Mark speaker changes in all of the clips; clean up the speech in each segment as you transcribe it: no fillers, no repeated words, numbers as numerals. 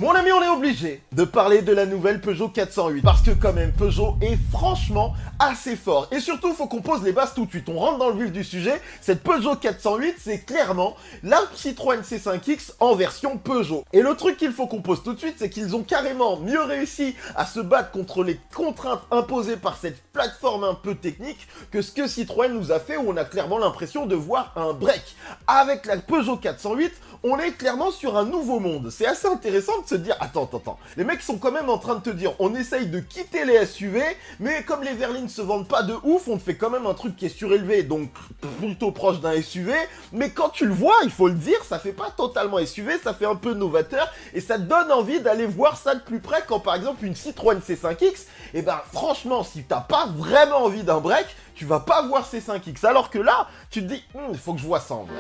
Speaker 1: Mon ami, on est obligé de parler de la nouvelle Peugeot 408 parce que quand même Peugeot est franchement assez fort. Et surtout, il faut qu'on pose les bases tout de suite. On rentre dans le vif du sujet. Cette Peugeot 408, c'est clairement la Citroën C5X en version Peugeot. Et le truc qu'il faut qu'on pose tout de suite, c'est qu'ils ont carrément mieux réussi à se battre contre les contraintes imposées par cette plateforme un peu technique que ce que Citroën nous a fait, où on a clairement l'impression de voir un break. Avec la Peugeot 408, on est clairement sur un nouveau monde. C'est assez intéressant de se dire, attends. Les mecs sont quand même en train de te dire, on essaye de quitter les SUV, mais comme les berlines se vendent pas de ouf, on te fait quand même un truc qui est surélevé, donc plutôt proche d'un SUV, mais quand tu le vois, il faut le dire, ça fait pas totalement SUV, ça fait un peu novateur, et ça te donne envie d'aller voir ça de plus près quand par exemple une Citroën C5X, et ben franchement, si t'as pas vraiment envie d'un break, tu vas pas voir C5X, alors que là, tu te dis, il faut que je vois ça en vrai.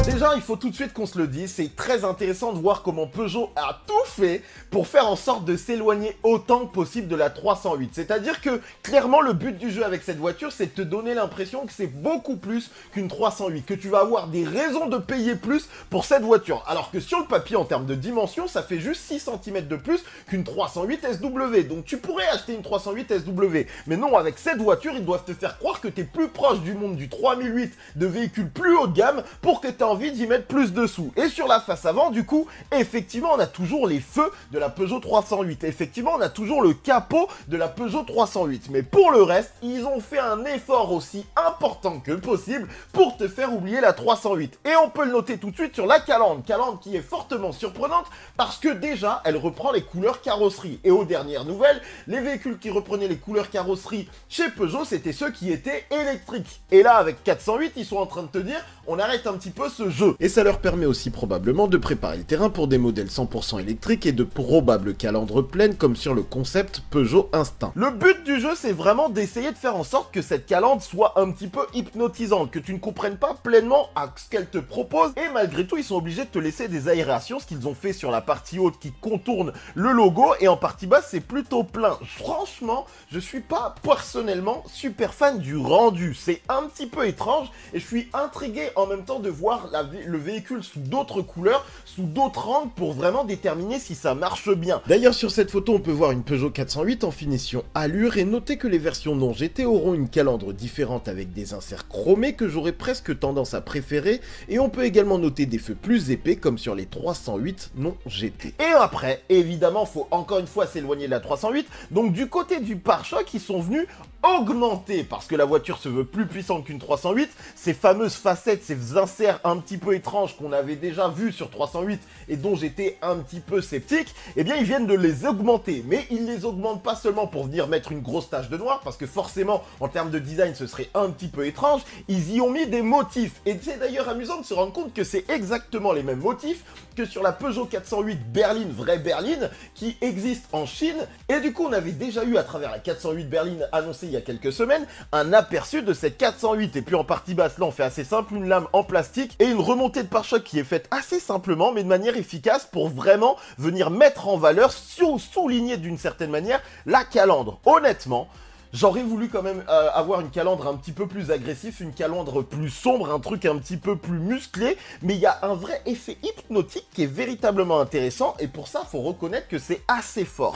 Speaker 1: Déjà, il faut tout de suite qu'on se le dise, c'est très intéressant de voir comment Peugeot a tout fait pour faire en sorte de s'éloigner autant que possible de la 308. C'est-à-dire que, clairement, le but du jeu avec cette voiture, c'est de te donner l'impression que c'est beaucoup plus qu'une 308, que tu vas avoir des raisons de payer plus pour cette voiture. Alors que sur le papier, en termes de dimension, ça fait juste 6 cm de plus qu'une 308 SW. Donc tu pourrais acheter une 308 SW. Mais non, avec cette voiture, ils doivent te faire croire que tu es plus proche du monde du 3008 de véhicules plus haut de gamme pour que tu aies envie d'y mettre plus de sous. Et sur la face avant, du coup, effectivement, on a toujours les feux de la Peugeot 308. Effectivement, on a toujours le capot de la Peugeot 308. Mais pour le reste, ils ont fait un effort aussi important que possible pour te faire oublier la 308. Et on peut le noter tout de suite sur la calandre. Calandre qui est fortement surprenante parce que déjà, elle reprend les couleurs carrosserie. Et aux dernières nouvelles, les véhicules qui reprenaient les couleurs carrosserie chez Peugeot, c'était ceux qui étaient électriques. Et là, avec 408, ils sont en train de te dire, on arrête un petit peu ce jeu. Et ça leur permet aussi probablement de préparer le terrain pour des modèles 100% électriques et de probables calandres pleines comme sur le concept Peugeot Instinct. Le but du jeu, c'est vraiment d'essayer de faire en sorte que cette calandre soit un petit peu hypnotisante, que tu ne comprennes pas pleinement à ce qu'elle te propose. Et malgré tout, ils sont obligés de te laisser des aérations, ce qu'ils ont fait sur la partie haute qui contourne le logo, et en partie basse, c'est plutôt plein. Franchement, je suis pas personnellement super fan du rendu. C'est un petit peu étrange, et je suis intrigué en même temps de voir le véhicule sous d'autres couleurs, sous d'autres angles pour vraiment déterminer si ça marche bien. D'ailleurs, sur cette photo, on peut voir une Peugeot 408 en finition allure et noter que les versions non GT auront une calandre différente avec des inserts chromés que j'aurais presque tendance à préférer, et on peut également noter des feux plus épais comme sur les 308 non GT. Et après, évidemment, faut encore une fois s'éloigner de la 308, donc du côté du pare-choc, ils sont venus augmenter, parce que la voiture se veut plus puissante qu'une 308, ces fameuses facettes, ces inserts un petit peu étranges qu'on avait déjà vus sur 308 et dont j'étais un petit peu sceptique, eh bien ils viennent de les augmenter, mais ils les augmentent pas seulement pour venir mettre une grosse tache de noir, parce que forcément en termes de design ce serait un petit peu étrange, ils y ont mis des motifs, et c'est d'ailleurs amusant de se rendre compte que c'est exactement les mêmes motifs que sur la Peugeot 408 berline, vraie berline, qui existe en Chine, et du coup on avait déjà eu à travers la 408 berline annoncée il y a quelques semaines, un aperçu de cette 408, et puis en partie basse, là on fait assez simple, une lame en plastique, et une remontée de pare-choc qui est faite assez simplement, mais de manière efficace pour vraiment venir mettre en valeur, souligner d'une certaine manière, la calandre. Honnêtement, j'aurais voulu quand même avoir une calandre un petit peu plus agressif, une calandre plus sombre, un truc un petit peu plus musclé, mais il y a un vrai effet hypnotique qui est véritablement intéressant, et pour ça, il faut reconnaître que c'est assez fort.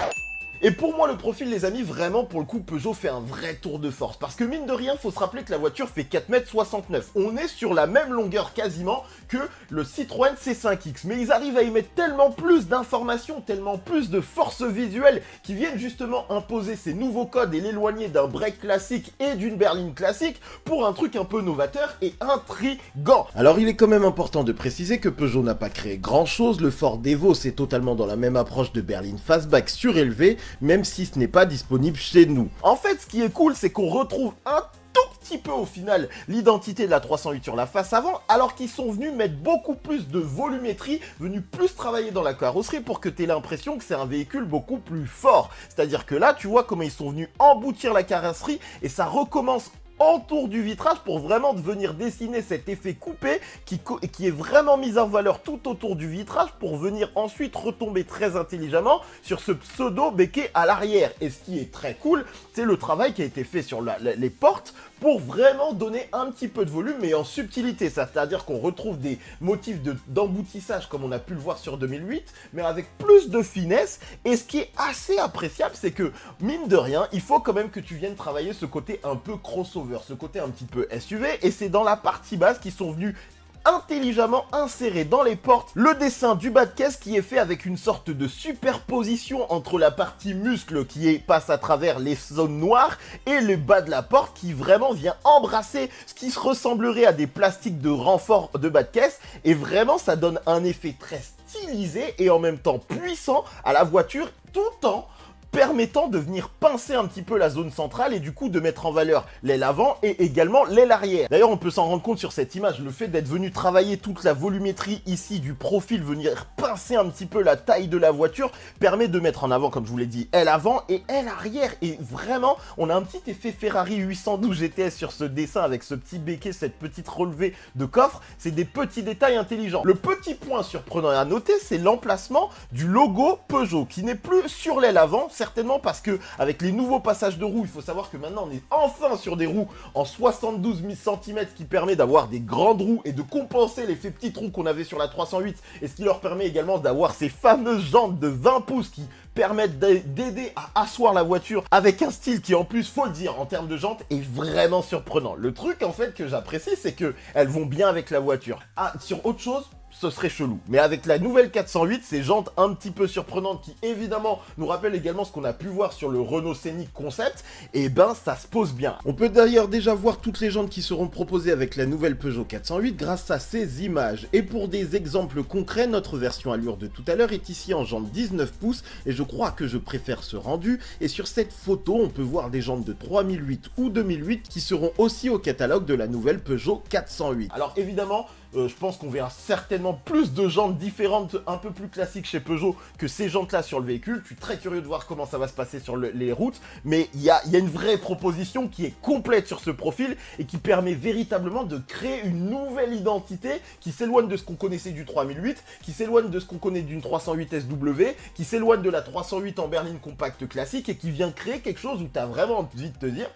Speaker 1: Et pour moi, le profil, les amis, vraiment, pour le coup, Peugeot fait un vrai tour de force. Parce que mine de rien, faut se rappeler que la voiture fait 4,69 m. On est sur la même longueur quasiment que le Citroën C5X. Mais ils arrivent à y mettre tellement plus d'informations, tellement plus de force visuelle, qui viennent justement imposer ces nouveaux codes et l'éloigner d'un break classique et d'une berline classique pour un truc un peu novateur et intriguant. Alors, il est quand même important de préciser que Peugeot n'a pas créé grand-chose. Le Ford Evo, c'est totalement dans la même approche de berline fastback surélevée, même si ce n'est pas disponible chez nous. En fait, ce qui est cool, c'est qu'on retrouve un tout petit peu au final l'identité de la 308 sur la face avant, alors qu'ils sont venus mettre beaucoup plus de volumétrie, venus plus travailler dans la carrosserie pour que tu aies l'impression que c'est un véhicule beaucoup plus fort. C'est-à-dire que là, tu vois comment ils sont venus emboutir la carrosserie et ça recommence autour du vitrage pour vraiment venir dessiner cet effet coupé qui est vraiment mis en valeur tout autour du vitrage pour venir ensuite retomber très intelligemment sur ce pseudo béquet à l'arrière. Et ce qui est très cool, c'est le travail qui a été fait sur les portes pour vraiment donner un petit peu de volume, mais en subtilité. C'est-à-dire qu'on retrouve des motifs d'emboutissage comme on a pu le voir sur 2008, mais avec plus de finesse. Et ce qui est assez appréciable, c'est que, mine de rien, il faut quand même que tu viennes travailler ce côté un peu crossover, ce côté un petit peu SUV, et c'est dans la partie basse qu'ils sont venus intelligemment insérer dans les portes le dessin du bas de caisse qui est fait avec une sorte de superposition entre la partie muscle passe à travers les zones noires et le bas de la porte qui vraiment vient embrasser ce qui se ressemblerait à des plastiques de renfort de bas de caisse, et vraiment ça donne un effet très stylisé et en même temps puissant à la voiture, tout en permettant de venir pincer un petit peu la zone centrale et du coup de mettre en valeur l'aile avant et également l'aile arrière. D'ailleurs, on peut s'en rendre compte sur cette image, le fait d'être venu travailler toute la volumétrie ici du profil, venir pincer un petit peu la taille de la voiture, permet de mettre en avant, comme je vous l'ai dit, aile avant et aile arrière. Et vraiment, on a un petit effet Ferrari 812 GTS sur ce dessin avec ce petit béquet, cette petite relevée de coffre. C'est des petits détails intelligents. Le petit point surprenant à noter, c'est l'emplacement du logo Peugeot qui n'est plus sur l'aile avant, certainement parce que avec les nouveaux passages de roues, il faut savoir que maintenant on est enfin sur des roues en 72 cm qui permet d'avoir des grandes roues et de compenser l'effet petite roue qu'on avait sur la 308, et ce qui leur permet également d'avoir ces fameuses jantes de 20 pouces qui permettent d'aider à asseoir la voiture avec un style qui, en plus, faut le dire, en termes de jantes, est vraiment surprenant. Le truc en fait que j'apprécie, c'est que elles vont bien avec la voiture. Ah, sur autre chose, ce serait chelou. Mais avec la nouvelle 408, ces jantes un petit peu surprenantes qui évidemment nous rappellent également ce qu'on a pu voir sur le Renault Scénic Concept, et ben ça se pose bien. On peut d'ailleurs déjà voir toutes les jantes qui seront proposées avec la nouvelle Peugeot 408 grâce à ces images. Et pour des exemples concrets, notre version allure de tout à l'heure est ici en jante 19 pouces et je crois que je préfère ce rendu. Et sur cette photo, on peut voir des jantes de 3008 ou 2008 qui seront aussi au catalogue de la nouvelle Peugeot 408. Alors évidemment, je pense qu'on verra certainement plus de jantes différentes, un peu plus classiques chez Peugeot que ces jantes-là sur le véhicule. Je suis très curieux de voir comment ça va se passer sur les routes, mais il y a une vraie proposition qui est complète sur ce profil et qui permet véritablement de créer une nouvelle identité qui s'éloigne de ce qu'on connaissait du 3008, qui s'éloigne de ce qu'on connaît d'une 308 SW, qui s'éloigne de la 308 en berline compacte classique et qui vient créer quelque chose où tu as vraiment envie de te dire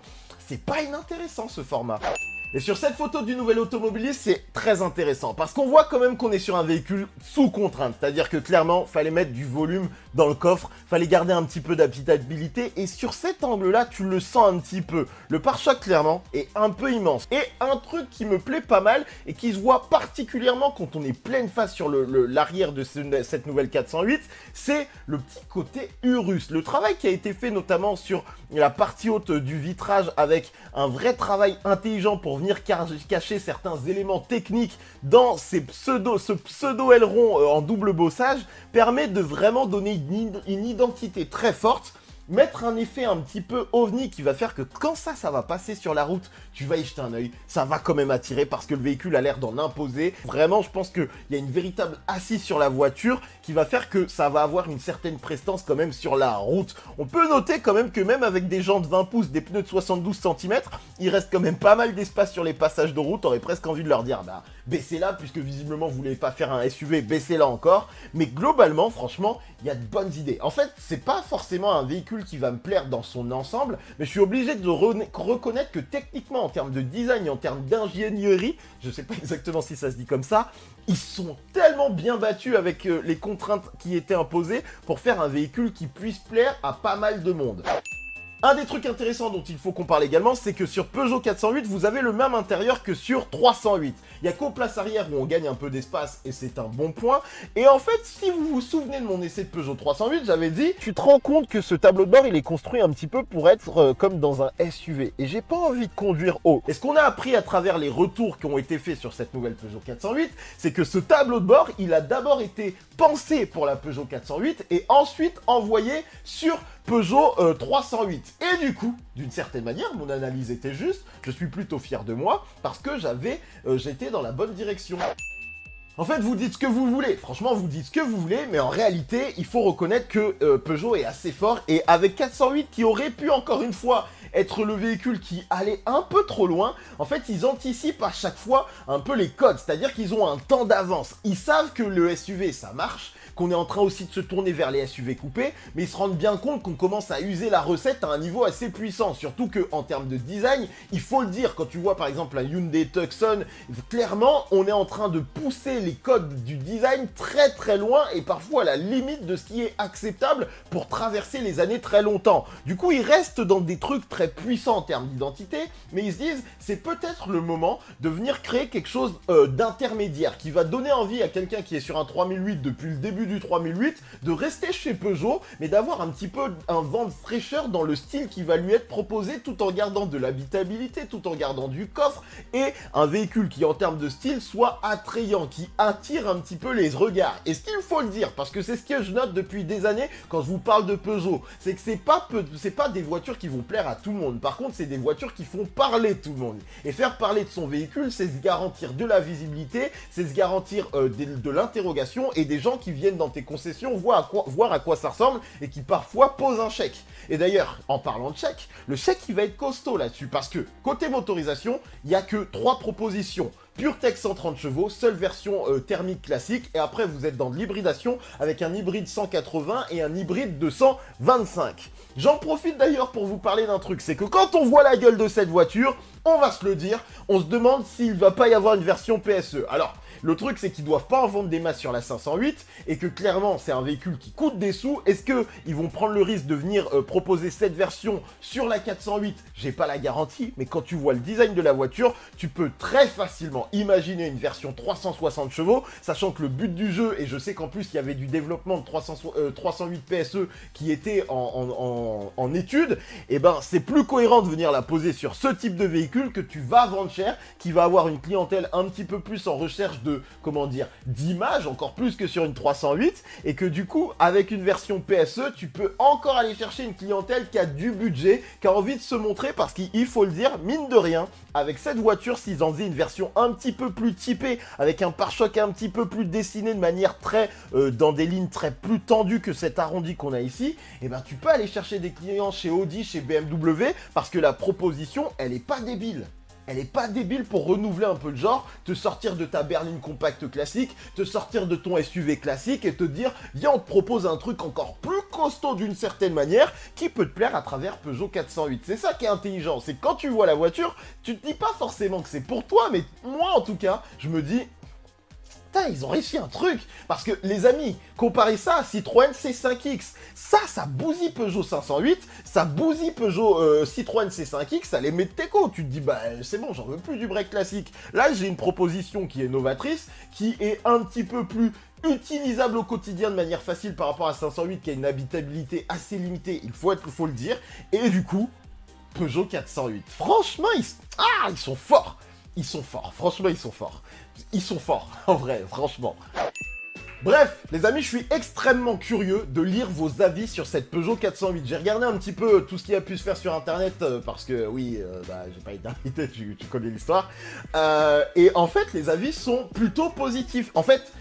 Speaker 1: c'est pas inintéressant ce format. Et sur cette photo du nouvel automobiliste, c'est très intéressant parce qu'on voit quand même qu'on est sur un véhicule sous contrainte. C'est-à-dire que clairement, fallait mettre du volume dans le coffre, fallait garder un petit peu d'habitabilité et sur cet angle-là, tu le sens un petit peu. Le pare-choc, clairement, est un peu immense. Et un truc qui me plaît pas mal et qui se voit particulièrement quand on est pleine face sur l'arrière de cette nouvelle 408, c'est le petit côté Urus. Le travail qui a été fait notamment sur la partie haute du vitrage avec un vrai travail intelligent pour venir cacher certains éléments techniques dans ce pseudo aileron en double bossage permet de vraiment donner une identité très forte, mettre un effet un petit peu ovni qui va faire que quand ça va passer sur la route, tu vas y jeter un œil, ça va quand même attirer parce que le véhicule a l'air d'en imposer. Vraiment, je pense qu'il y a une véritable assise sur la voiture qui va faire que ça va avoir une certaine prestance quand même sur la route. On peut noter quand même que même avec des jantes 20 pouces, des pneus de 72 cm, il reste quand même pas mal d'espace sur les passages de route. T'aurais presque envie de leur dire, bah baissez-la puisque visiblement vous voulez pas faire un SUV, baissez-la encore. Mais globalement, franchement, il y a de bonnes idées. En fait, c'est pas forcément un véhicule qui va me plaire dans son ensemble, mais je suis obligé de reconnaître que techniquement, en termes de design et en termes d'ingénierie, je sais pas exactement si ça se dit comme ça, ils sont tellement bien battus avec les contraintes qui étaient imposées pour faire un véhicule qui puisse plaire à pas mal de monde. Un des trucs intéressants dont il faut qu'on parle également, c'est que sur Peugeot 408, vous avez le même intérieur que sur 308. Il n'y a qu'aux places arrière où on gagne un peu d'espace et c'est un bon point. Et en fait, si vous vous souvenez de mon essai de Peugeot 308, j'avais dit, tu te rends compte que ce tableau de bord, il est construit un petit peu pour être comme dans un SUV. Et j'ai pas envie de conduire haut. Et ce qu'on a appris à travers les retours qui ont été faits sur cette nouvelle Peugeot 408, c'est que ce tableau de bord, il a d'abord été pensé pour la Peugeot 408 et ensuite envoyé sur Peugeot 308. Et du coup, d'une certaine manière, mon analyse était juste, je suis plutôt fier de moi, parce que j'étais dans la bonne direction. En fait, vous dites ce que vous voulez. Franchement, vous dites ce que vous voulez, mais en réalité, il faut reconnaître que Peugeot est assez fort. Et avec 408, qui aurait pu, encore une fois, être le véhicule qui allait un peu trop loin, en fait, ils anticipent à chaque fois un peu les codes. C'est-à-dire qu'ils ont un temps d'avance. Ils savent que le SUV, ça marche, qu'on est en train aussi de se tourner vers les SUV coupés, mais ils se rendent bien compte qu'on commence à user la recette à un niveau assez puissant. Surtout qu'en termes de design, il faut le dire, quand tu vois par exemple un Hyundai Tucson, clairement, on est en train de pousser les codes du design très très loin et parfois à la limite de ce qui est acceptable pour traverser les années très longtemps. Du coup, ils restent dans des trucs très puissants en termes d'identité, mais ils se disent, c'est peut-être le moment de venir créer quelque chose d'intermédiaire qui va donner envie à quelqu'un qui est sur un 3008 depuis le début du 3008 de rester chez Peugeot, mais d'avoir un petit peu un vent de fraîcheur dans le style qui va lui être proposé, tout en gardant de l'habitabilité, tout en gardant du coffre, et un véhicule qui en termes de style soit attrayant, qui attire un petit peu les regards. Et ce qu'il faut le dire, parce que c'est ce que je note depuis des années quand je vous parle de Peugeot, c'est que c'est pas des voitures qui vont plaire à tout le monde. Par contre, c'est des voitures qui font parler tout le monde. Et faire parler de son véhicule, c'est se garantir de la visibilité, c'est se garantir de l'interrogation et des gens qui viennent dans tes concessions voir à quoi ça ressemble et qui parfois posent un chèque. Et d'ailleurs, en parlant de chèque, le chèque il va être costaud là-dessus parce que côté motorisation, il n'y a que 3 propositions. PureTech 130 chevaux, seule version thermique classique, et après vous êtes dans de l'hybridation avec un hybride 180 et un hybride 225. J'en profite d'ailleurs pour vous parler d'un truc, c'est que quand on voit la gueule de cette voiture, on va se le dire, on se demande s'il va pas y avoir une version PSE. Alors, le truc, c'est qu'ils doivent pas en vendre des masses sur la 508 et que clairement, c'est un véhicule qui coûte des sous. Est-ce qu'ils vont prendre le risque de venir proposer cette version sur la 408? J'ai pas la garantie, mais quand tu vois le design de la voiture, tu peux très facilement imaginer une version 360 chevaux, sachant que le but du jeu, et je sais qu'en plus, il y avait du développement de 308 PSE qui était en étude, et ben c'est plus cohérent de venir la poser sur ce type de véhicule que tu vas vendre cher, qui va avoir une clientèle un petit peu plus en recherche de, comment dire, d'image, encore plus que sur une 308, et que du coup, avec une version PSE, tu peux encore aller chercher une clientèle qui a du budget, qui a envie de se montrer, parce qu'il faut le dire, mine de rien, avec cette voiture, s'ils en faisaient une version un petit peu plus typée, avec un pare-choc un petit peu plus dessiné de manière très, dans des lignes très plus tendues que cet arrondi qu'on a ici, et ben tu peux aller chercher des clients chez Audi, chez BMW, parce que la proposition, elle est pas débile. Elle est pas débile pour renouveler un peu le genre, te sortir de ta berline compacte classique, te sortir de ton SUV classique et te dire, viens, on te propose un truc encore plus costaud d'une certaine manière qui peut te plaire à travers Peugeot 408. C'est ça qui est intelligent, c'est que quand tu vois la voiture, tu te dis pas forcément que c'est pour toi, mais moi en tout cas, je me dis, ils ont réussi un truc. Parce que, les amis, comparez ça à Citroën C5X. Ça bousille Peugeot 508, ça bousille Peugeot Citroën C5X, ça les met de teco. Tu te dis, bah, c'est bon, j'en veux plus du break classique. Là, j'ai une proposition qui est novatrice, qui est un petit peu plus utilisable au quotidien de manière facile par rapport à 508, qui a une habitabilité assez limitée, il faut le dire. Et du coup, Peugeot 408. Franchement, ils sont forts. Ils sont forts, franchement ils sont forts. Ils sont forts, en vrai, franchement. Bref, les amis, je suis extrêmement curieux de lire vos avis sur cette Peugeot 408. J'ai regardé un petit peu tout ce qui a pu se faire sur internet, parce que oui, j'ai pas été invité, tu connais l'histoire. Et en fait, les avis sont plutôt positifs. En fait,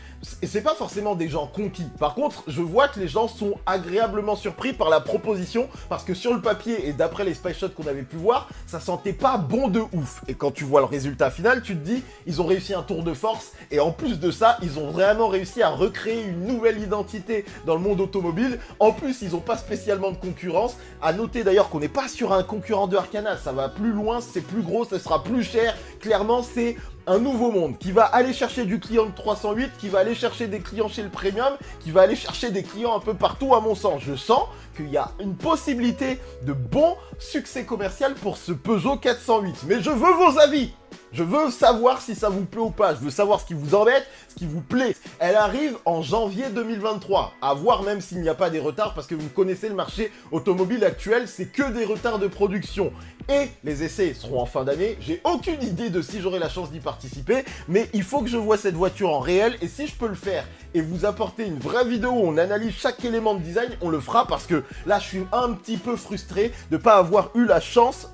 Speaker 1: c'est pas forcément des gens conquis. Par contre, je vois que les gens sont agréablement surpris par la proposition, parce que sur le papier, et d'après les spy shots qu'on avait pu voir, ça sentait pas bon de ouf. Et quand tu vois le résultat final, tu te dis, ils ont réussi un tour de force, et en plus de ça, ils ont vraiment réussi à recréer une nouvelle identité dans le monde automobile. En plus, ils ont pas spécialement de concurrence. À noter d'ailleurs qu'on n'est pas sur un concurrent de Arcana, ça va plus loin, c'est plus gros, ça sera plus cher. Clairement, c'est un nouveau monde qui va aller chercher du client de 308, qui va aller chercher des clients chez le premium, qui va aller chercher des clients un peu partout à mon sens. Je sens qu'il y a une possibilité de bon succès commercial pour ce Peugeot 408. Mais je veux vos avis. Je veux savoir si ça vous plaît ou pas. Je veux savoir ce qui vous embête, ce qui vous plaît. Elle arrive en janvier 2023. À voir même s'il n'y a pas des retards, parce que vous connaissez le marché automobile actuel, c'est que des retards de production. Et les essais seront en fin d'année. J'ai aucune idée de si j'aurai la chance d'y participer, mais il faut que je voie cette voiture en réel. Et si je peux le faire et vous apporter une vraie vidéo où on analyse chaque élément de design, on le fera, parce que là, je suis un petit peu frustré de pas avoir eu la chance,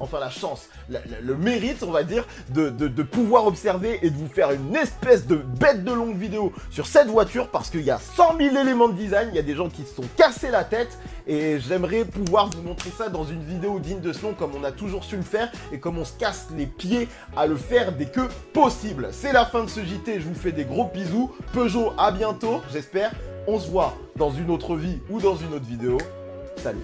Speaker 1: le mérite, on va dire, de pouvoir observer et de vous faire une espèce de bête de longue vidéo sur cette voiture parce qu'il y a 100 000 éléments de design, il y a des gens qui se sont cassés la tête et j'aimerais pouvoir vous montrer ça dans une vidéo digne de ce nom comme on a toujours su le faire et comme on se casse les pieds à le faire dès que possible. C'est la fin de ce JT, je vous fais des gros bisous. Peugeot, à bientôt, j'espère. On se voit dans une autre vie ou dans une autre vidéo. Salut.